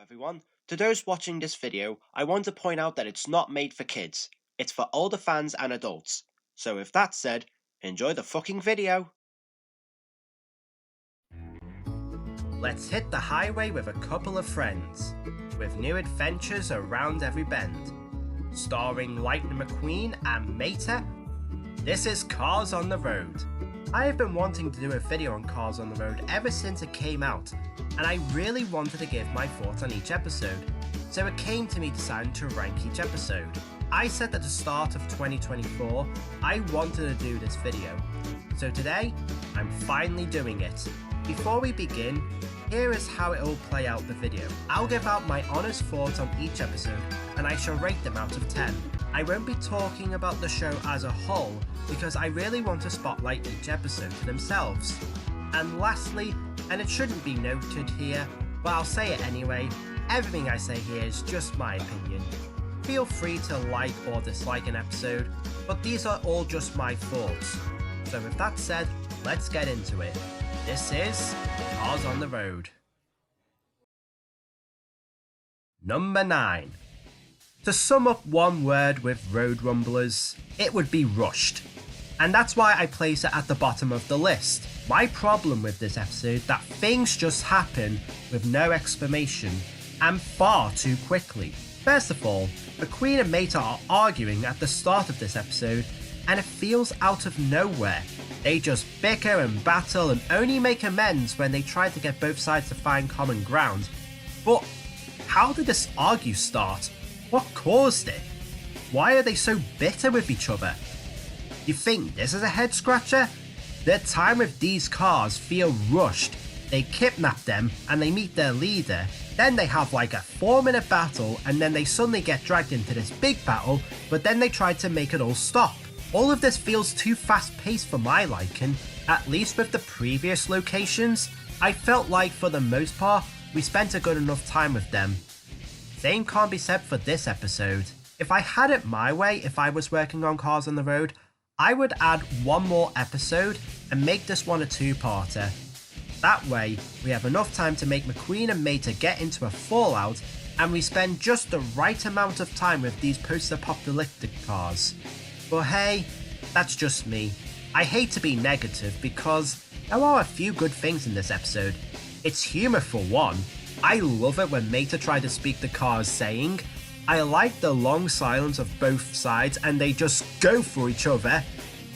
everyone. To those watching this video, I want to point out that it's not made for kids. It's for older fans and adults. So with that said, enjoy the fucking video. Let's hit the highway with a couple of friends, with new adventures around every bend. Starring Lightning McQueen and Mater, this is Cars on the Road. I have been wanting to do a video on Cars on the Road ever since it came out, and I really wanted to give my thoughts on each episode, so it came to me deciding to rank each episode. I said at the start of 2024, I wanted to do this video, so today, I'm finally doing it. Before we begin, here is how it will play out the video. I'll give out my honest thoughts on each episode, and I shall rate them out of 10. I won't be talking about the show as a whole, because I really want to spotlight each episode for themselves. And lastly, and it shouldn't be noted here, but I'll say it anyway, everything I say here is just my opinion. Feel free to like or dislike an episode, but these are all just my thoughts. So with that said, let's get into it. This is Cars on the Road. Number 9. To sum up one word with Road Rumblers, it would be rushed. And that's why I place it at the bottom of the list. My problem with this episode that things just happen with no explanation and far too quickly. First of all, McQueen and Mater are arguing at the start of this episode and it feels out of nowhere. They just bicker and battle and only make amends when they try to get both sides to find common ground. But how did this argue start? What caused it? Why are they so bitter with each other? You think this is a head scratcher? Their time with these cars feel rushed. They kidnap them and they meet their leader. Then they have like a 4-minute battle and then they suddenly get dragged into this big battle, but then they try to make it all stop. All of this feels too fast paced for my liking, at least with the previous locations. I felt like for the most part, we spent a good enough time with them. Same can't be said for this episode. If I had it my way, if I was working on Cars on the Road, I would add one more episode and make this one a two-parter. That way, we have enough time to make McQueen and Mater get into a fallout and we spend just the right amount of time with these post-apocalyptic cars. But hey, that's just me. I hate to be negative because there are a few good things in this episode. It's humour for one. I love it when Mater tried to speak the cars saying, I like the long silence of both sides and they just go for each other.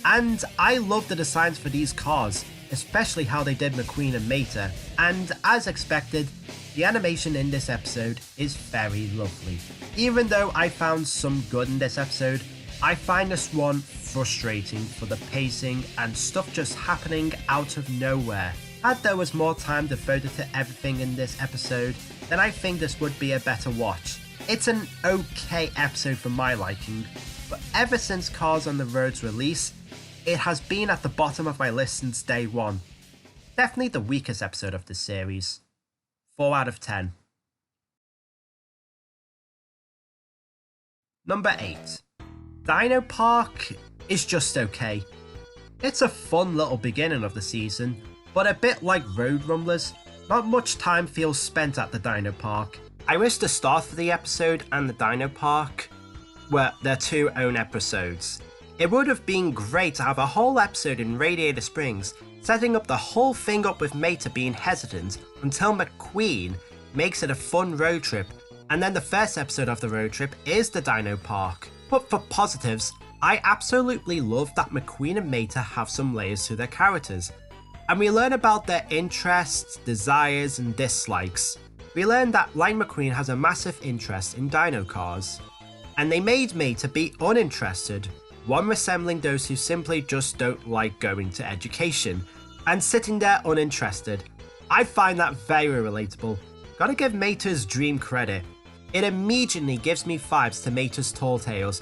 And I love the designs for these cars, especially how they did McQueen and Mater. And as expected, the animation in this episode is very lovely. Even though I found some good in this episode, I find this one frustrating for the pacing and stuff just happening out of nowhere. Had there was more time devoted to everything in this episode, then I think this would be a better watch. It's an okay episode for my liking, but ever since Cars on the Road's release, it has been at the bottom of my list since day one. Definitely the weakest episode of the series. 4 out of 10. Number 8. Dino Park is just okay. It's a fun little beginning of the season, but a bit like Road Rumblers, not much time feels spent at the Dino Park. I wish the start of the episode and the Dino Park were their two own episodes. It would have been great to have a whole episode in Radiator Springs, setting up the whole thing up with Mater being hesitant until McQueen makes it a fun road trip, and then the first episode of the road trip is the Dino Park. But for positives, I absolutely love that McQueen and Mater have some layers to their characters, and we learn about their interests, desires and dislikes. We learn that Lightning McQueen has a massive interest in dino cars, and they made Mater be uninterested, one resembling those who simply just don't like going to education, and sitting there uninterested. I find that very relatable. Gotta give Mater's dream credit. It immediately gives me vibes to Mater's Tall Tales,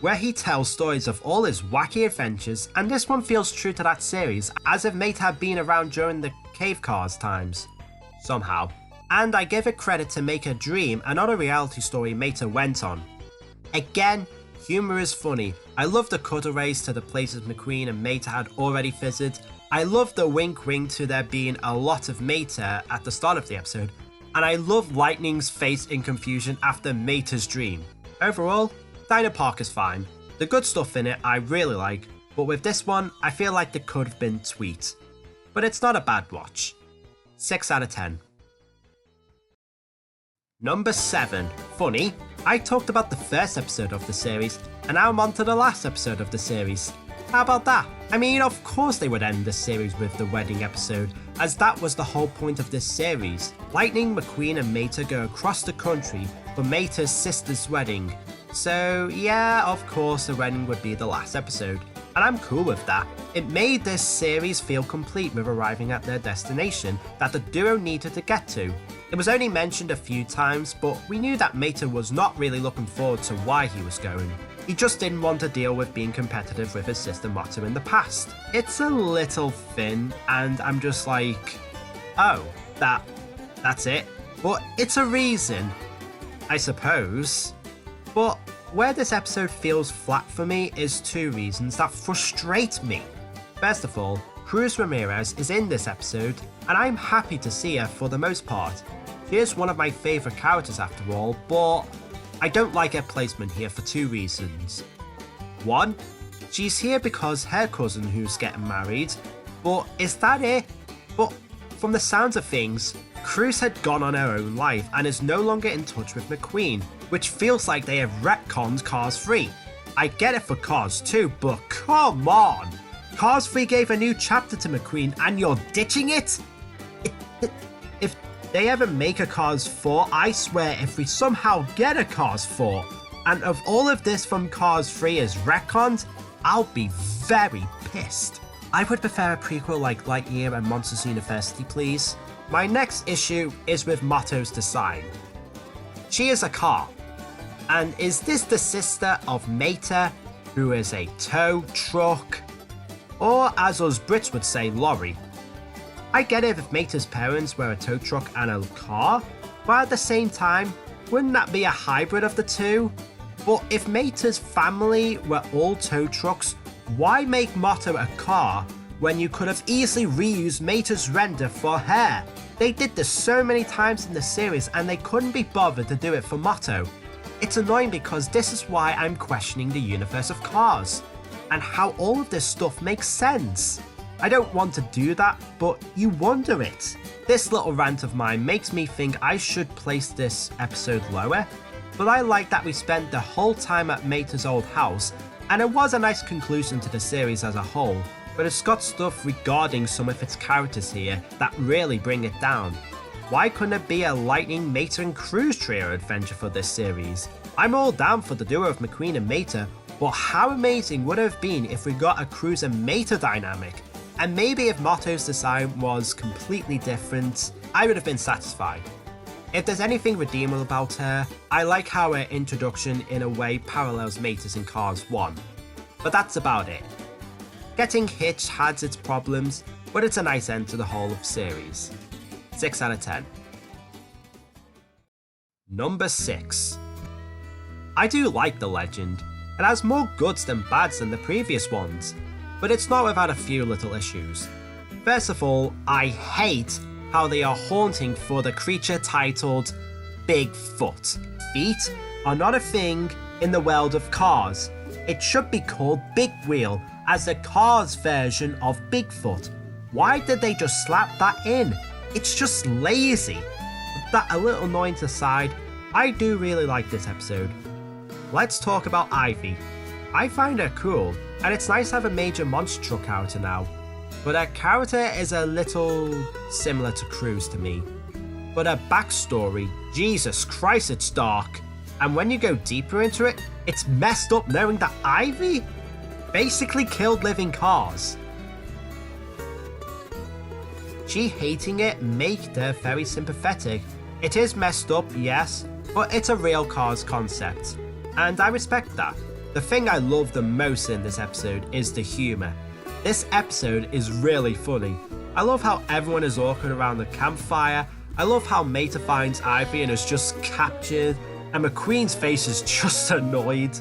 where he tells stories of all his wacky adventures, and this one feels true to that series, as if Mater had been around during the Cave Cars times. Somehow. And I give it credit to make a dream another reality story Mater went on. Again, humour is funny. I love the cutaways to the places McQueen and Mater had already visited. I love the wink wink to there being a lot of Mater at the start of the episode, And I love Lightning's face in confusion after Mater's dream. Overall, Dino Park is fine. The good stuff in it I really like, but with this one, I feel like there could have been tweaked. But it's not a bad watch. 6 out of 10. Number 7. Funny, I talked about the first episode of the series, and now I'm on to the last episode of the series. How about that? I mean, of course they would end the series with the wedding episode, as that was the whole point of this series. Lightning, McQueen and Mater go across the country for Mater's sister's wedding. So yeah, of course the wedding would be the last episode. And I'm cool with that. It made this series feel complete with arriving at their destination that the duo needed to get to. It was only mentioned a few times, but we knew that Mater was not really looking forward to why he was going. He just didn't want to deal with being competitive with his sister Motto in the past. It's a little thin, and I'm just like, oh, that's it? But it's a reason, I suppose. But where this episode feels flat for me is 2 reasons that frustrate me. First of all, Cruz Ramirez is in this episode, and I'm happy to see her for the most part. She is one of my favourite characters after all, but I don't like her placement here for 2 reasons. 1, she's here because her cousin who's getting married, but is that it? But from the sounds of things, Cruz had gone on her own life and is no longer in touch with McQueen, which feels like they have retconned Cars 3. I get it for Cars 2, but come on! Cars 3 gave a new chapter to McQueen and you're ditching it? If they ever make a Cars 4, I swear if we somehow get a Cars 4, and if all of this from Cars 3 is retconned, I'll be very pissed. I would prefer a prequel like Lightyear and Monsters University, please. My next issue is with Motto's design. She is a car. And is this the sister of Mater, who is a tow truck? Or as us Brits would say, lorry. I get it if Mater's parents were a tow truck and a car, but at the same time, wouldn't that be a hybrid of the two? But if Mater's family were all tow trucks, why make Motto a car when you could have easily reused Mater's render for her? They did this so many times in the series and they couldn't be bothered to do it for Motto. It's annoying because this is why I'm questioning the universe of Cars, and how all of this stuff makes sense. I don't want to do that, but you wonder it. This little rant of mine makes me think I should place this episode lower, but I like that we spent the whole time at Mater's old house, and it was a nice conclusion to the series as a whole, but it's got stuff regarding some of its characters here that really bring it down. Why couldn't it be a Lightning, Mater and Cruz trio adventure for this series? I'm all down for the duo of McQueen and Mater, but how amazing would it have been if we got a Cruz and Mater dynamic? And maybe if Motto's design was completely different, I would have been satisfied. If there's anything redeemable about her, I like how her introduction in a way parallels Mater's in Cars 1. But that's about it. Getting hitched has its problems, but it's a nice end to the whole series. 6 out of 10. Number 6. I do like The Legend. It has more goods than bads than the previous ones, but it's not without a few little issues. First of all, I hate how they are haunting for the creature titled Bigfoot. Feet are not a thing in the world of Cars. It should be called Big Wheel, as the Cars version of Bigfoot. Why did they just slap that in? It's just lazy. With that a little annoyance aside, I do really like this episode. Let's talk about Ivy. I find her cool, and it's nice to have a major monster truck character now, but her character is a little similar to Cruz to me. But her backstory, Jesus Christ, it's dark. And when you go deeper into it, it's messed up knowing that Ivy basically killed living cars. She hating it made her very sympathetic. It is messed up, yes, but it's a real Cars concept, and I respect that. The thing I love the most in this episode is the humour. This episode is really funny. I love how everyone is awkward around the campfire. I love how Mater finds Ivy and is just captured, and McQueen's face is just annoyed.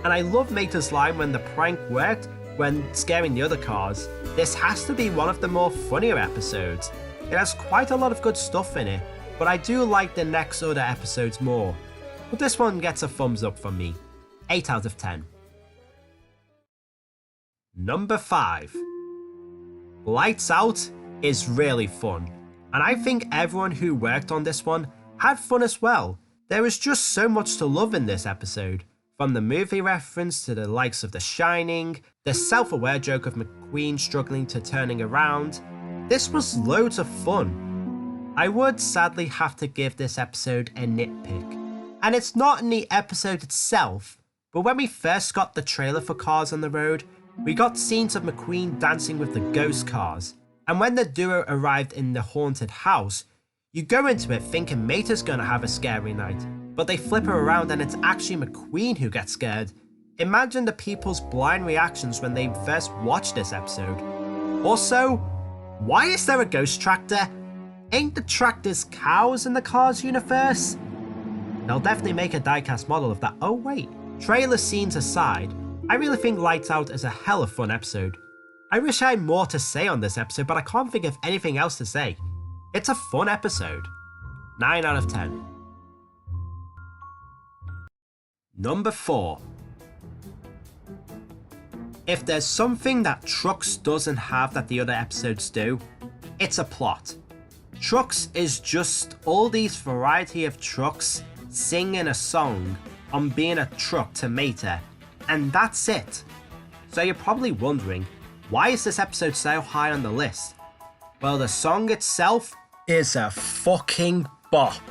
And I love Mater's line when the prank worked when scaring the other cars. This has to be one of the more funnier episodes. It has quite a lot of good stuff in it. but I do like the next other episodes more. But this one gets a thumbs up from me. 8 out of 10. Number 5. Lights Out is really fun, and I think everyone who worked on this one had fun as well. There was just so much to love in this episode, from the movie reference to the likes of The Shining, the self-aware joke of McQueen struggling to turning around. This was loads of fun. I would sadly have to give this episode a nitpick, and it's not in the episode itself, but when we first got the trailer for Cars on the Road, we got scenes of McQueen dancing with the ghost cars, and when the duo arrived in the haunted house, you go into it thinking Mater's gonna have a scary night, but they flip her around and it's actually McQueen who gets scared. Imagine the people's blind reactions when they first watched this episode. Also, why is there a ghost tractor? Ain't the tractors cows in the Cars universe? They'll definitely make a diecast model of that. Oh wait, trailer scenes aside, I really think Lights Out is a hell of fun episode. I wish I had more to say on this episode, but I can't think of anything else to say. It's a fun episode. 9 out of 10. Number 4. If there's something that Trucks doesn't have that the other episodes do, it's a plot. Trucks is just all these variety of trucks singing a song on being a truck to Mater, and that's it. So you're probably wondering, why is this episode so high on the list? Well, the song itself is a fucking bop.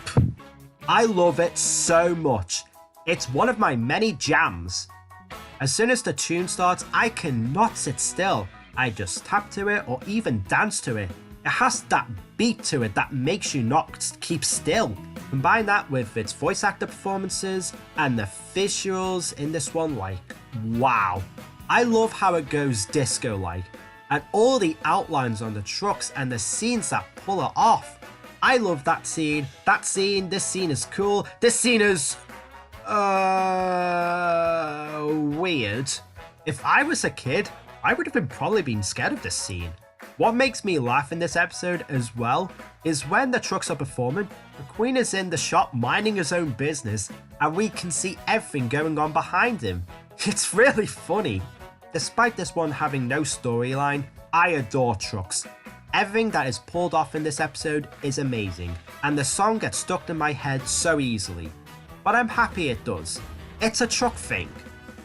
I love it so much. It's one of my many jams. As soon as the tune starts, I cannot sit still. I just tap to it or even dance to it. It has that beat to it that makes you not keep still. Combine that with its voice actor performances and the visuals in this one, like, wow. I love how it goes disco-like, and all the outlines on the trucks and the scenes that pull it off. I love that scene, this scene is cool, this scene is weird. If I was a kid, I would have probably been scared of this scene. What makes me laugh in this episode as well is when the trucks are performing, McQueen is in the shop minding his own business and we can see everything going on behind him. It's really funny. Despite this one having no storyline, I adore Trucks. Everything that is pulled off in this episode is amazing, and the song gets stuck in my head so easily. But I'm happy it does. It's a truck thing.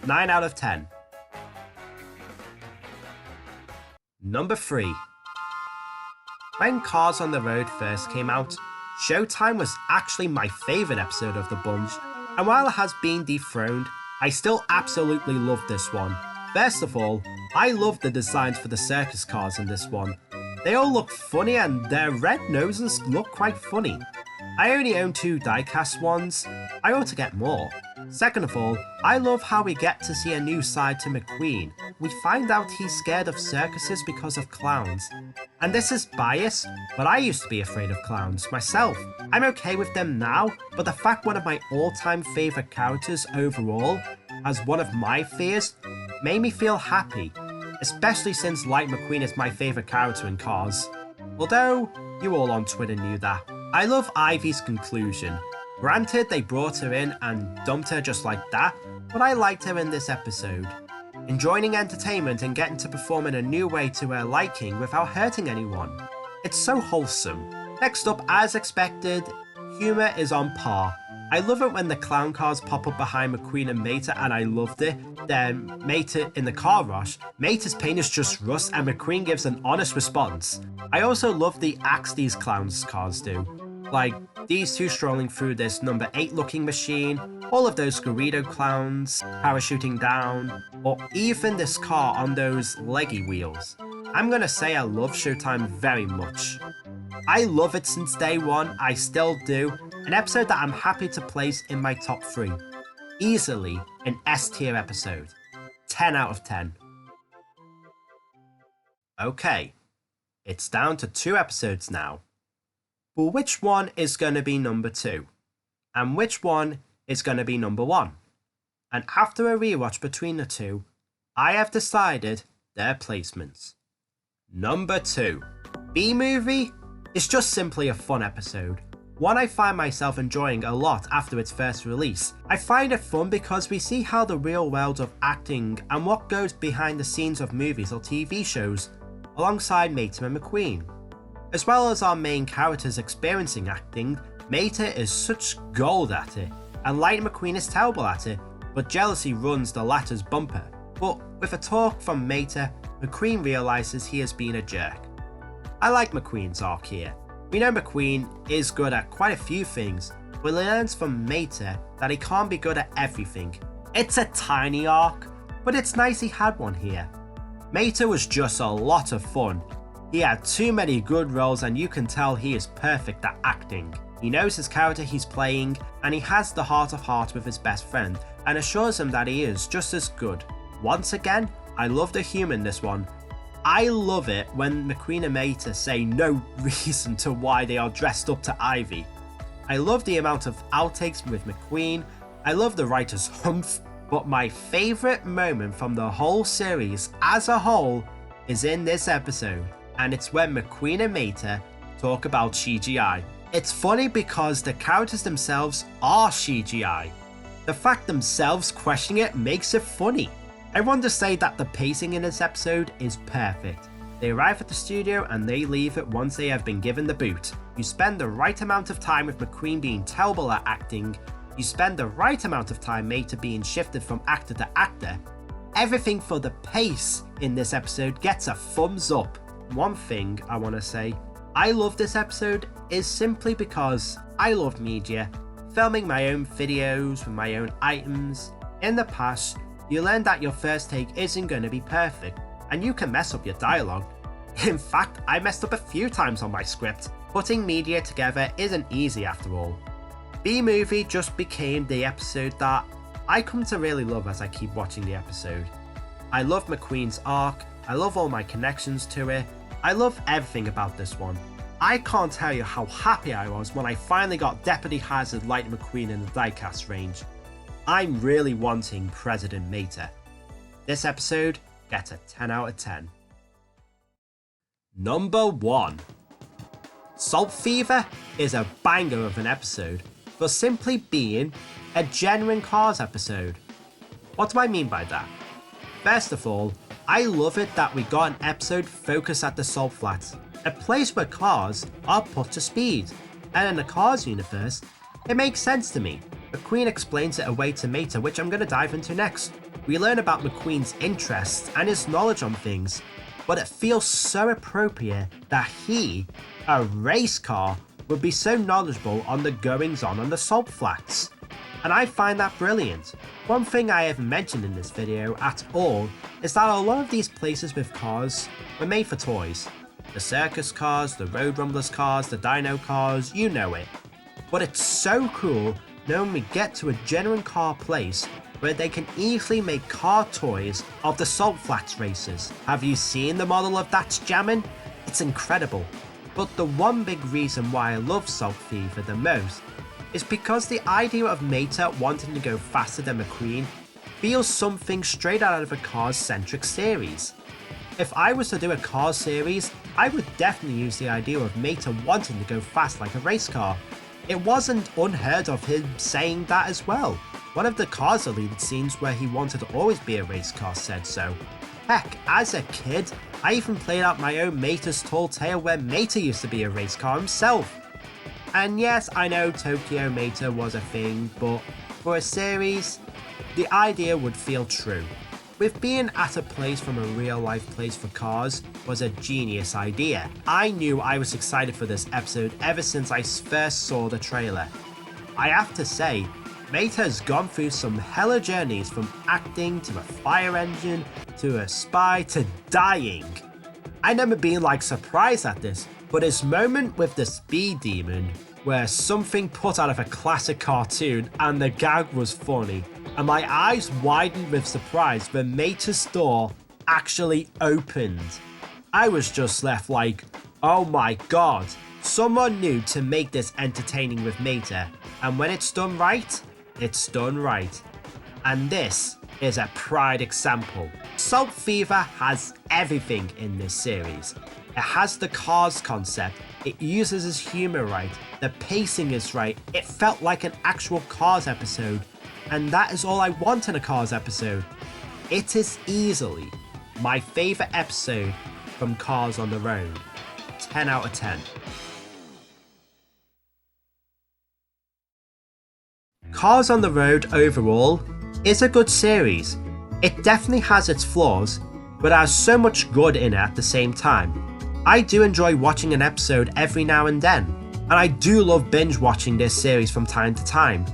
9 out of 10. Number 3. When Cars on the Road first came out, Showtime was actually my favourite episode of the bunch, and while it has been dethroned, I still absolutely love this one. First of all, I love the designs for the circus cars in this one. They all look funny and their red noses look quite funny. I only own 2 diecast ones, I ought to get more. Second of all, I love how we get to see a new side to McQueen. We find out he's scared of circuses because of clowns. And this is bias, but I used to be afraid of clowns myself. I'm okay with them now, but the fact one of my all-time favourite characters overall as one of my fears made me feel happy, especially since Light McQueen is my favourite character in Cars. Although, you all on Twitter knew that. I love Ivy's conclusion. Granted, they brought her in and dumped her just like that, but I liked her in this episode. Enjoying entertainment and getting to perform in a new way to her liking without hurting anyone. It's so wholesome. Next up, as expected, humour is on par. I love it when the clown cars pop up behind McQueen and Mater, and I loved it. Then Mater in the car rush, Mater's paint is just rust and McQueen gives an honest response. I also love the acts these clowns cars do. Like these two strolling through this number 8 looking machine, all of those Garrido clowns parachuting down, or even this car on those leggy wheels. I'm gonna say I love Showtime very much. I love it since day one, I still do. An episode that I'm happy to place in my top 3. Easily an S tier episode. 10 out of 10. Okay, it's down to 2 episodes now. But which one is going to be number 2? And which one is going to be number 1? And after a rewatch between the two, I have decided their placements. Number 2. B-Movie is just simply a fun episode. one I find myself enjoying a lot after its first release. I find it fun because we see how the real world of acting and what goes behind the scenes of movies or TV shows, alongside Mater and McQueen. As well as our main characters experiencing acting, Mater is such gold at it, and Lightning McQueen is terrible at it, but jealousy runs the latter's bumper. But with a talk from Mater, McQueen realises he has been a jerk. I like McQueen's arc here. We know McQueen is good at quite a few things, but he learns from Mater that he can't be good at everything. It's a tiny arc, but it's nice he had one here. Mater was just a lot of fun. He had too many good roles and you can tell he is perfect at acting. He knows his character he's playing and he has the heart of heart with his best friend and assures him that he is just as good. Once again, I love the humour in this one. I love it when McQueen and Mater say no reason to why they are dressed up to Ivy. I love the amount of outtakes with McQueen. I love the writer's humph, but my favourite moment from the whole series as a whole is in this episode, and it's when McQueen and Mater talk about CGI. It's funny because the characters themselves are CGI. The fact themselves questioning it makes it funny. I want to say that the pacing in this episode is perfect. They arrive at the studio and they leave it once they have been given the boot. You spend the right amount of time with McQueen being terrible at acting. You spend the right amount of time Mater being shifted from actor to actor. Everything for the pace in this episode gets a thumbs up. One thing I want to say, I love this episode is simply because I love media, filming my own videos with my own items. In the past, you learn that your first take isn't going to be perfect, and you can mess up your dialogue. In fact, I messed up a few times on my script. Putting media together isn't easy after all. B-Movie just became the episode that I come to really love as I keep watching the episode. I love McQueen's arc, I love all my connections to it, I love everything about this one. I can't tell you how happy I was when I finally got Deputy Hazard Lightning McQueen in the diecast range. I'm really wanting President Mater. This episode gets a 10 out of 10. Number 1. Salt Fever is a banger of an episode for simply being a genuine Cars episode. What do I mean by that? First of all, I love it that we got an episode focused at the Salt Flats, a place where cars are put to speed, and in the Cars universe, it makes sense to me. McQueen explains it away to Mater, which I'm going to dive into next. We learn about McQueen's interests and his knowledge on things, but it feels so appropriate that he, a race car, would be so knowledgeable on the goings-on the Salt Flats. And I find that brilliant. One thing I haven't mentioned in this video at all is that a lot of these places with cars were made for toys. The circus cars, the Road Rumblers cars, the Dino cars, you know it. But it's so cool knowing we get to a genuine car place where they can easily make car toys of the Salt Flats races. Have you seen the model of That's Jammin'? It's incredible. But the one big reason why I love Salt Fever the most is because the idea of Mater wanting to go faster than McQueen feels something straight out of a Cars-centric series. If I was to do a Cars series, I would definitely use the idea of Mater wanting to go fast like a race car. It wasn't unheard of him saying that as well. One of the Cars deleted scenes where he wanted to always be a race car said so. Heck, as a kid, I even played out my own Mater's Tall Tale where Mater used to be a race car himself. And yes, I know Tokyo Mater was a thing, but for a series, the idea would feel true. With being at a place from a real life place for cars was a genius idea. I knew I was excited for this episode ever since I first saw the trailer. I have to say, Mater has gone through some hella journeys from acting to a fire engine to a spy to dying. I remember being surprised at this, but his moment with the Speed Demon where something put out of a classic cartoon and the gag was funny, and my eyes widened with surprise when Mater's door actually opened. I was just left oh my god, someone knew to make this entertaining with Mater, and when it's done right, it's done right. And this is a pride example. Salt Fever has everything in this series. It has the Cars concept, It uses his humour right, the pacing is right, it felt like an actual Cars episode, and that is all I want in a Cars episode. It is easily my favourite episode from Cars on the Road. 10 out of 10. Cars on the Road overall is a good series. It definitely has its flaws, but has so much good in it at the same time. I do enjoy watching an episode every now and then, and I do love binge watching this series from time to time.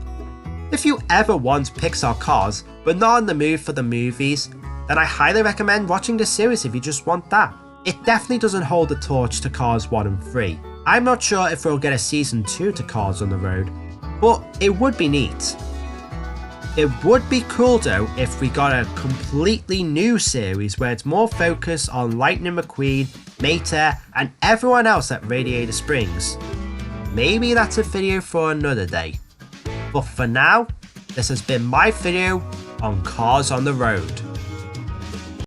If you ever want Pixar Cars, but not in the mood for the movies, then I highly recommend watching this series if you just want that. It definitely doesn't hold a torch to Cars 1 and 3. I'm not sure if we'll get a season 2 to Cars on the Road, but it would be neat. It would be cool though if we got a completely new series where it's more focused on Lightning McQueen, Mater, and everyone else at Radiator Springs. Maybe that's a video for another day. But for now, this has been my video on Cars on the Road.